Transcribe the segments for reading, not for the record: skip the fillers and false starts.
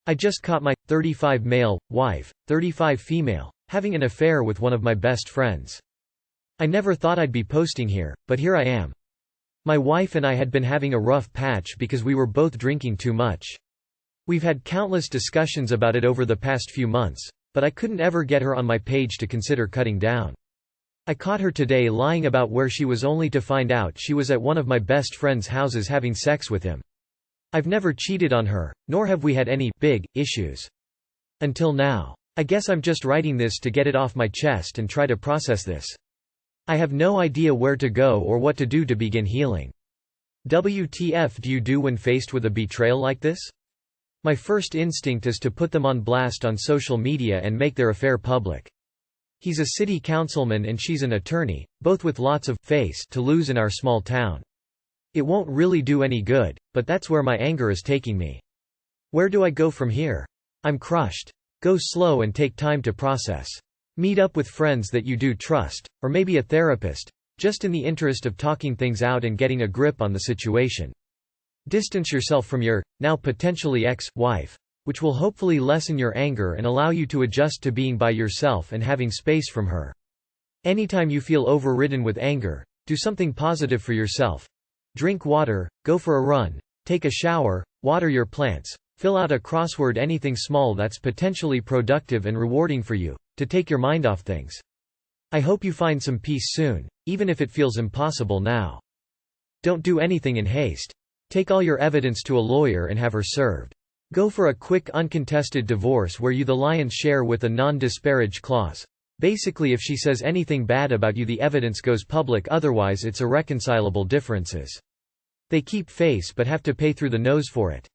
I just caught my 35 male wife, 35 female, having an affair with one of my best friends. I never thought I'd be posting here, but here I am. My wife and I had been having a rough patch because we were both drinking too much. We've had countless discussions about it over the past few months, but I couldn't ever get her on my page to consider cutting down. I caught her today lying about where she was only to find out she was at one of my best friend's houses having sex with him. I've never cheated on her, nor have we had any big issues. Until now. I guess I'm just writing this to get it off my chest and try to process this. I have no idea where to go or what to do to begin healing. WTF do you do when faced with a betrayal like this? My first instinct is to put them on blast on social media and make their affair public. He's a city councilman and she's an attorney, both with lots of face to lose in our small town. It won't really do any good, but that's where my anger is taking me. Where do I go from here? I'm crushed. Go slow and take time to process. Meet up with friends that you do trust, or maybe a therapist, just in the interest of talking things out and getting a grip on the situation. Distance yourself from your, now potentially ex-wife, which will hopefully lessen your anger and allow you to adjust to being by yourself and having space from her. Anytime you feel overridden with anger, do something positive for yourself. Drink water, go for a run, take a shower, water your plants, fill out a crossword, anything small that's potentially productive and rewarding for you, to take your mind off things. I hope you find some peace soon, even if it feels impossible now. Don't do anything in haste. Take all your evidence to a lawyer and have her served. Go for a quick uncontested divorce where you the lion's share with a non-disparage clause. Basically, if she says anything bad about you, the evidence goes public, otherwise it's irreconcilable differences. They keep face but have to pay through the nose for it.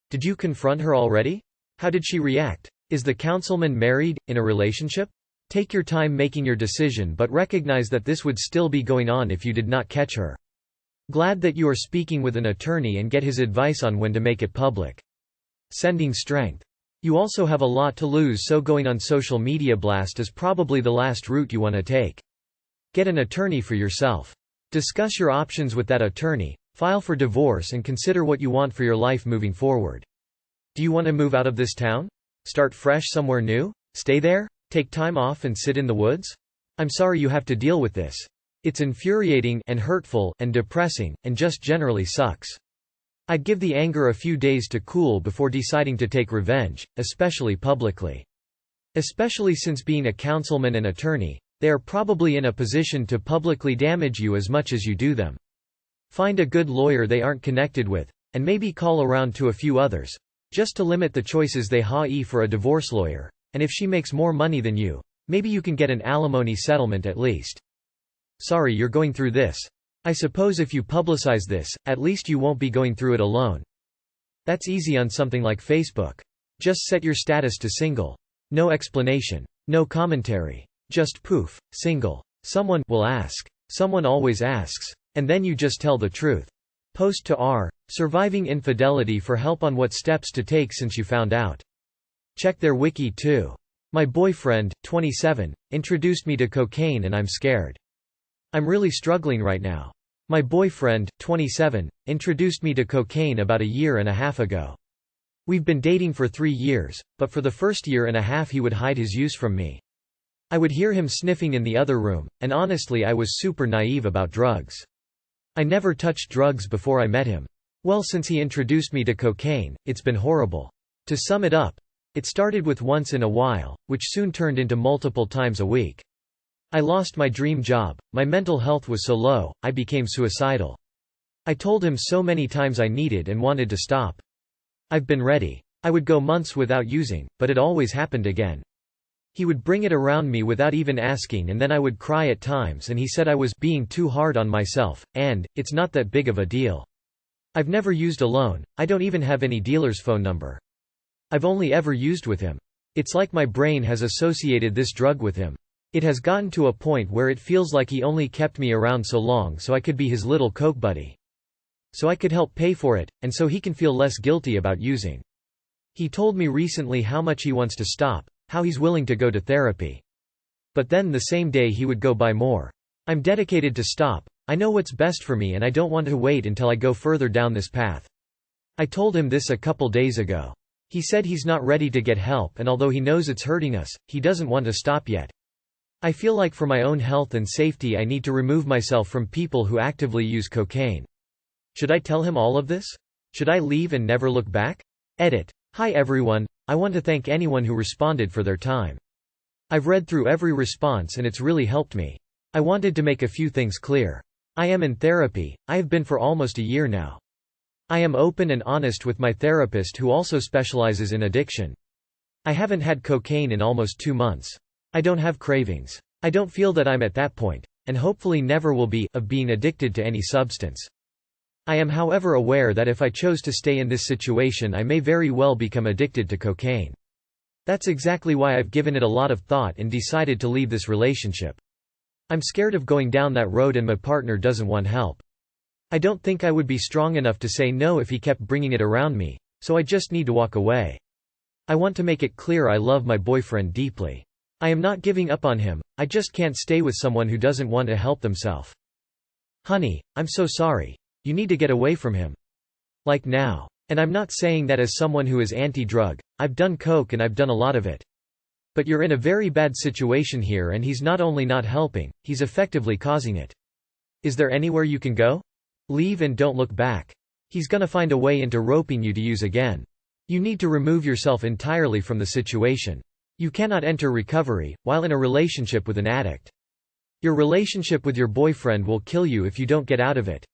Did you confront her already? How did she react? Is the councilman married, in a relationship? Take your time making your decision, but recognize that this would still be going on if you did not catch her. Glad that you are speaking with an attorney and get his advice on when to make it public. Sending strength. You also have a lot to lose, so going on social media blast is probably the last route you want to take. Get an attorney for yourself. Discuss your options with that attorney, file for divorce and consider what you want for your life moving forward. Do you want to move out of this town? Start fresh somewhere new? Stay there? Take time off and sit in the woods? I'm sorry you have to deal with this. It's infuriating and hurtful and depressing, and just generally sucks. I'd give the anger a few days to cool before deciding to take revenge, especially publicly. Especially since being a councilman and attorney, they are probably in a position to publicly damage you as much as you do them. Find a good lawyer they aren't connected with, and maybe call around to a few others, just to limit the choices they have for a divorce lawyer, and if she makes more money than you, maybe you can get an alimony settlement at least. Sorry you're going through this. I suppose if you publicize this, at least you won't be going through it alone. That's easy on something like Facebook. Just set your status to single. No explanation. No commentary. Just poof, single. Someone will ask. Someone always asks. And then you just tell the truth. Post to r. Surviving infidelity for help on what steps to take since you found out. Check their wiki too. My boyfriend, 27, introduced me to cocaine and I'm scared. I'm really struggling right now. My boyfriend, 27, introduced me to cocaine about a year and a half ago. We've been dating for 3 years, but for the first year and a half he would hide his use from me. I would hear him sniffing in the other room, and honestly I was super naive about drugs. I never touched drugs before I met him. Well, since he introduced me to cocaine, it's been horrible. To sum it up, it started with once in a while, which soon turned into multiple times a week. I lost my dream job, my mental health was so low, I became suicidal. I told him so many times I needed and wanted to stop. I've been ready. I would go months without using, but it always happened again. He would bring it around me without even asking, and then I would cry at times, and he said I was being too hard on myself, and it's not that big of a deal. I've never used alone, I don't even have any dealer's phone number. I've only ever used with him. It's like my brain has associated this drug with him. It has gotten to a point where it feels like he only kept me around so long so I could be his little coke buddy. So I could help pay for it, and so he can feel less guilty about using. He told me recently how much he wants to stop, how he's willing to go to therapy. But then the same day he would go buy more. I'm dedicated to stop. I know what's best for me and I don't want to wait until I go further down this path. I told him this a couple days ago. He said he's not ready to get help, and although he knows it's hurting us, he doesn't want to stop yet. I feel like for my own health and safety I need to remove myself from people who actively use cocaine. Should I tell him all of this? Should I leave and never look back? Edit. Hi everyone, I want to thank anyone who responded for their time. I've read through every response and it's really helped me. I wanted to make a few things clear. I am in therapy, I have been for almost a year now. I am open and honest with my therapist who also specializes in addiction. I haven't had cocaine in almost 2 months. I don't have cravings. I don't feel that I'm at that point, and hopefully never will be, of being addicted to any substance. I am however aware that if I chose to stay in this situation I may very well become addicted to cocaine. That's exactly why I've given it a lot of thought and decided to leave this relationship. I'm scared of going down that road and my partner doesn't want help. I don't think I would be strong enough to say no if he kept bringing it around me, so I just need to walk away. I want to make it clear I love my boyfriend deeply. I am not giving up on him, I just can't stay with someone who doesn't want to help themselves. Honey, I'm so sorry. You need to get away from him. Like now. And I'm not saying that as someone who is anti-drug. I've done coke and I've done a lot of it. But you're in a very bad situation here and he's not only not helping, he's effectively causing it. Is there anywhere you can go? Leave and don't look back. He's gonna find a way into roping you to use again. You need to remove yourself entirely from the situation. You cannot enter recovery, while in a relationship with an addict. Your relationship with your boyfriend will kill you if you don't get out of it.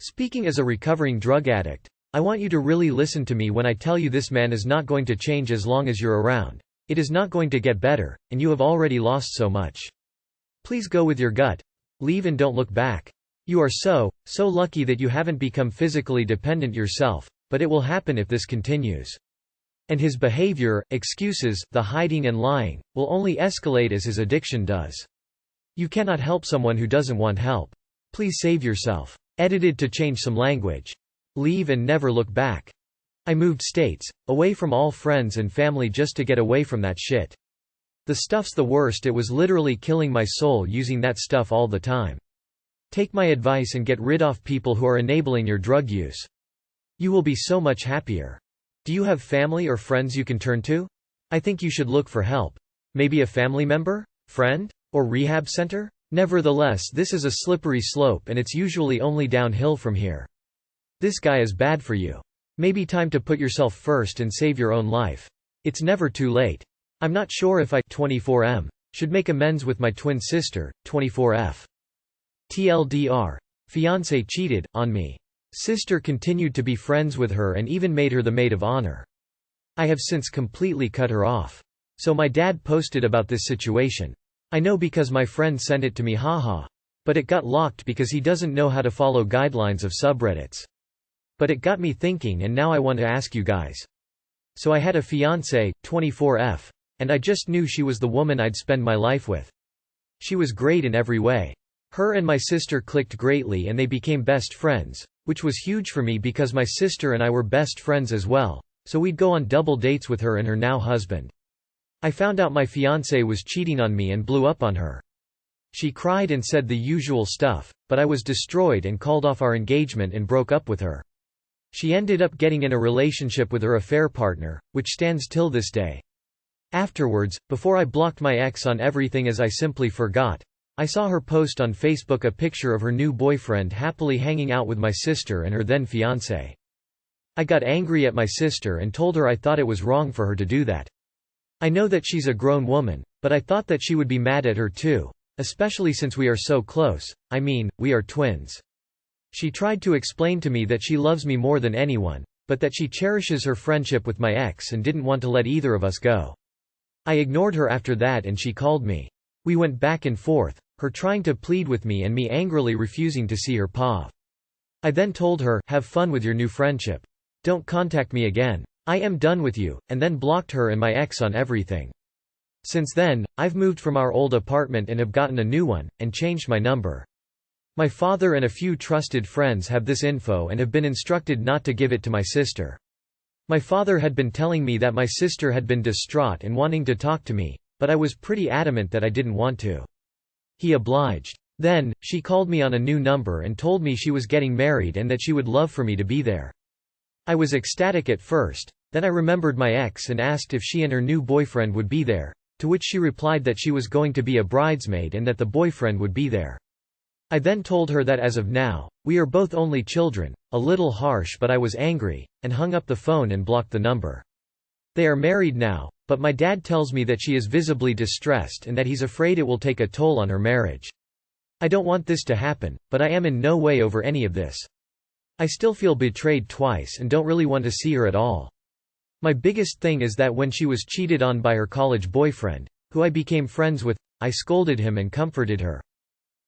Speaking as a recovering drug addict, I want you to really listen to me when I tell you this man is not going to change as long as you're around. It is not going to get better, and you have already lost so much. Please go with your gut. Leave and don't look back. You are so lucky that you haven't become physically dependent yourself, but it will happen if this continues. And his behavior, excuses, the hiding and lying, will only escalate as his addiction does. You cannot help someone who doesn't want help. Please save yourself. Edited to change some language. Leave and never look back. I moved states, away from all friends and family just to get away from that shit. The stuff's the worst, it was literally killing my soul using that stuff all the time. Take my advice and get rid of people who are enabling your drug use. You will be so much happier. Do you have family or friends you can turn to? I think you should look for help. Maybe a family member? Friend? Or rehab center? Nevertheless, this is a slippery slope and it's usually only downhill from here. This guy is bad for you. Maybe time to put yourself first and save your own life. It's never too late. I'm not sure if I 24M should make amends with my twin sister, 24F. TLDR. Fiancé cheated on me. Sister continued to be friends with her and even made her the maid of honor. I have since completely cut her off. So my dad posted about this situation. I know because my friend sent it to me, haha. But it got locked because he doesn't know how to follow guidelines of subreddits. But it got me thinking and now I want to ask you guys. So I had a fiancé, 24F. And I just knew she was the woman I'd spend my life with. She was great in every way. Her and my sister clicked greatly and they became best friends, which was huge for me because my sister and I were best friends as well, so we'd go on double dates with her and her now husband. I found out my fiancé was cheating on me and blew up on her. She cried and said the usual stuff, but I was destroyed and called off our engagement and broke up with her. She ended up getting in a relationship with her affair partner, which stands till this day. Afterwards, before I blocked my ex on everything as I simply forgot, I saw her post on Facebook a picture of her new boyfriend happily hanging out with my sister and her then fiancé. I got angry at my sister and told her I thought it was wrong for her to do that. I know that she's a grown woman, but I thought that she would be mad at her too, especially since we are so close, I mean, we are twins. She tried to explain to me that she loves me more than anyone, but that she cherishes her friendship with my ex and didn't want to let either of us go. I ignored her after that and she called me. We went back and forth, her trying to plead with me and me angrily refusing to see her paw. I then told her, have fun with your new friendship. Don't contact me again. I am done with you, and then blocked her and my ex on everything. Since then, I've moved from our old apartment and have gotten a new one, and changed my number. My father and a few trusted friends have this info and have been instructed not to give it to my sister. My father had been telling me that my sister had been distraught and wanting to talk to me, but I was pretty adamant that I didn't want to. He obliged. Then, she called me on a new number and told me she was getting married and that she would love for me to be there. I was ecstatic at first, Then I remembered my ex and asked if she and her new boyfriend would be there, to which she replied that she was going to be a bridesmaid and that the boyfriend would be there. I then told her that as of now, we are both only children, a little harsh, but I was angry, and hung up the phone and blocked the number. They are married now, but my dad tells me that she is visibly distressed and that he's afraid it will take a toll on her marriage. I don't want this to happen, but I am in no way over any of this. I still feel betrayed twice and don't really want to see her at all. My biggest thing is that when she was cheated on by her college boyfriend, who I became friends with, I scolded him and comforted her.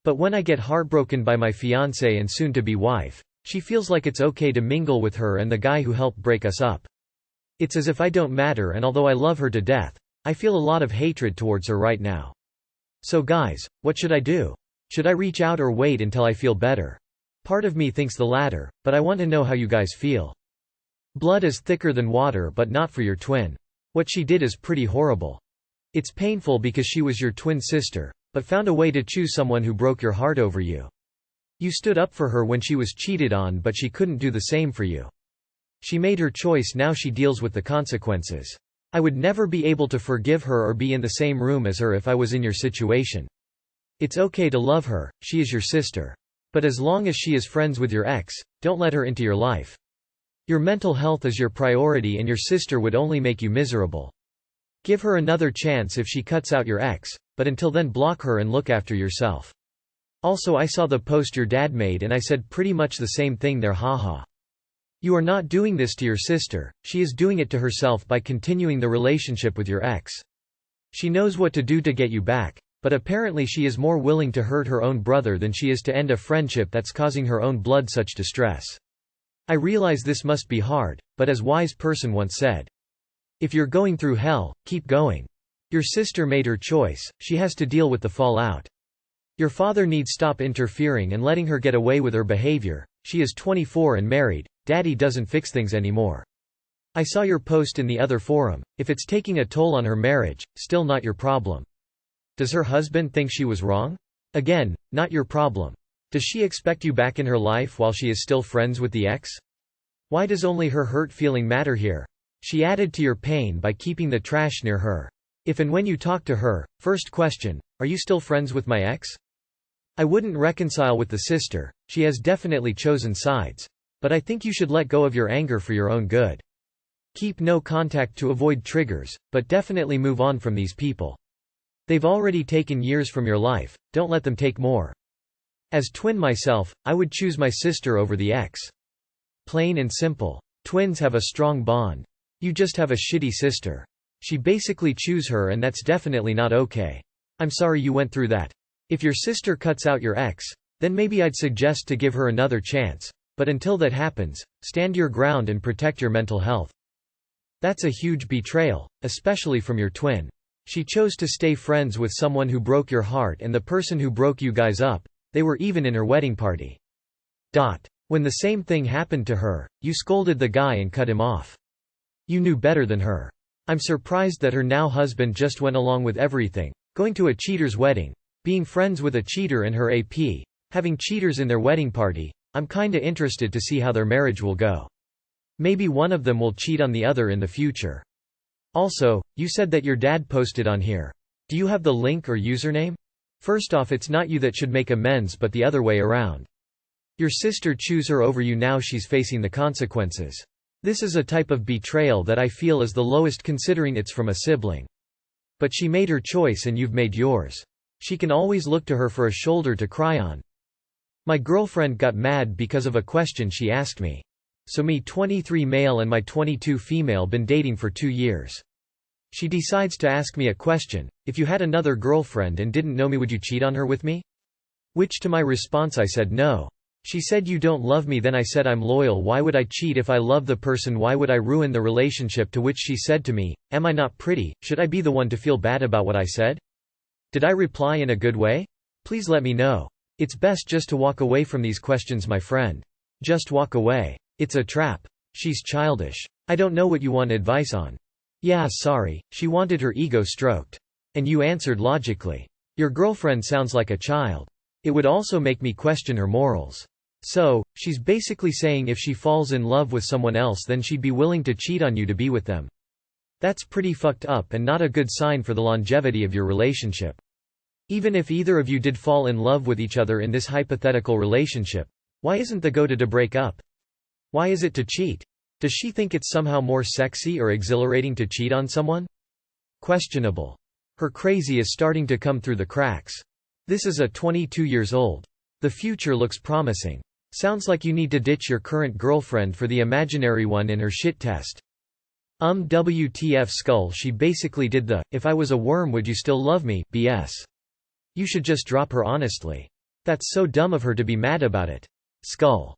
But when I get heartbroken by my fiancé and soon-to-be wife, she feels like it's okay to mingle with her and the guy who helped break us up. It's as if I don't matter, and although I love her to death, I feel a lot of hatred towards her right now. So guys, what should I do? Should I reach out or wait until I feel better? Part of me thinks the latter, but I want to know how you guys feel. Blood is thicker than water, but not for your twin. What she did is pretty horrible. It's painful because she was your twin sister, but found a way to choose someone who broke your heart over you. You stood up for her when she was cheated on, but she couldn't do the same for you. She made her choice, now she deals with the consequences. I would never be able to forgive her or be in the same room as her if I was in your situation. It's okay to love her, she is your sister. But as long as she is friends with your ex, don't let her into your life. Your mental health is your priority and your sister would only make you miserable. Give her another chance if she cuts out your ex, but until then block her and look after yourself. Also, I saw the post your dad made and I said pretty much the same thing there, haha. You are not doing this to your sister, she is doing it to herself by continuing the relationship with your ex. She knows what to do to get you back, but apparently she is more willing to hurt her own brother than she is to end a friendship that's causing her own blood such distress. I realize this must be hard, but as wise person once said, if you're going through hell, keep going. Your sister made her choice, she has to deal with the fallout. Your father needs stop interfering and letting her get away with her behavior. She is 24 and married, daddy doesn't fix things anymore. I saw your post in the other forum, if it's taking a toll on her marriage, still not your problem. Does her husband think she was wrong? Again, not your problem. Does she expect you back in her life while she is still friends with the ex? Why does only her hurt feeling matter here? She added to your pain by keeping the trash near her. If and when you talk to her, first question, are you still friends with my ex? I wouldn't reconcile with the sister, she has definitely chosen sides. But I think you should let go of your anger for your own good. Keep no contact to avoid triggers, but definitely move on from these people. They've already taken years from your life, don't let them take more. As twin myself, I would choose my sister over the ex. Plain and simple. Twins have a strong bond. You just have a shitty sister. She basically chose her and that's definitely not okay. I'm sorry you went through that. If your sister cuts out your ex, then maybe I'd suggest to give her another chance, but until that happens, stand your ground and protect your mental health. That's a huge betrayal, especially from your twin. She chose to stay friends with someone who broke your heart and the person who broke you guys up, they were even in her wedding party. When the same thing happened to her, you scolded the guy and cut him off. You knew better than her. I'm surprised that her now husband just went along with everything, going to a cheater's wedding, being friends with a cheater and her AP, having cheaters in their wedding party. I'm kinda interested to see how their marriage will go. Maybe one of them will cheat on the other in the future. Also, you said that your dad posted on here. Do you have the link or username? First off, it's not you that should make amends but the other way around. Your sister chose her over you, now she's facing the consequences. This is a type of betrayal that I feel is the lowest considering it's from a sibling. But she made her choice and you've made yours. She can always look to her for a shoulder to cry on. My girlfriend got mad because of a question she asked me. So me 23 male and my 22 female been dating for 2 years. She decides to ask me a question, if you had another girlfriend and didn't know me would you cheat on her with me? Which to my response I said no. She said you don't love me, then I said I'm loyal, why would I cheat if I love the person, why would I ruin the relationship, to which she said to me, am I not pretty, should I be the one to feel bad about what I said? Did I reply in a good way? Please let me know. It's best just to walk away from these questions, my friend. Just walk away. It's a trap. She's childish. I don't know what you want advice on. Yeah, sorry, she wanted her ego stroked. And you answered logically. Your girlfriend sounds like a child. It would also make me question her morals. So, she's basically saying if she falls in love with someone else then she'd be willing to cheat on you to be with them. That's pretty fucked up and not a good sign for the longevity of your relationship. Even if either of you did fall in love with each other in this hypothetical relationship, why isn't the go to break up? Why is it to cheat? Does she think it's somehow more sexy or exhilarating to cheat on someone? Questionable. Her crazy is starting to come through the cracks. This is a 22 years old. The future looks promising. Sounds like you need to ditch your current girlfriend for the imaginary one in her shit test. WTF skull. She basically did the "if I was a worm would you still love me" BS. You should just drop her honestly. That's so dumb of her to be mad about it. Skull.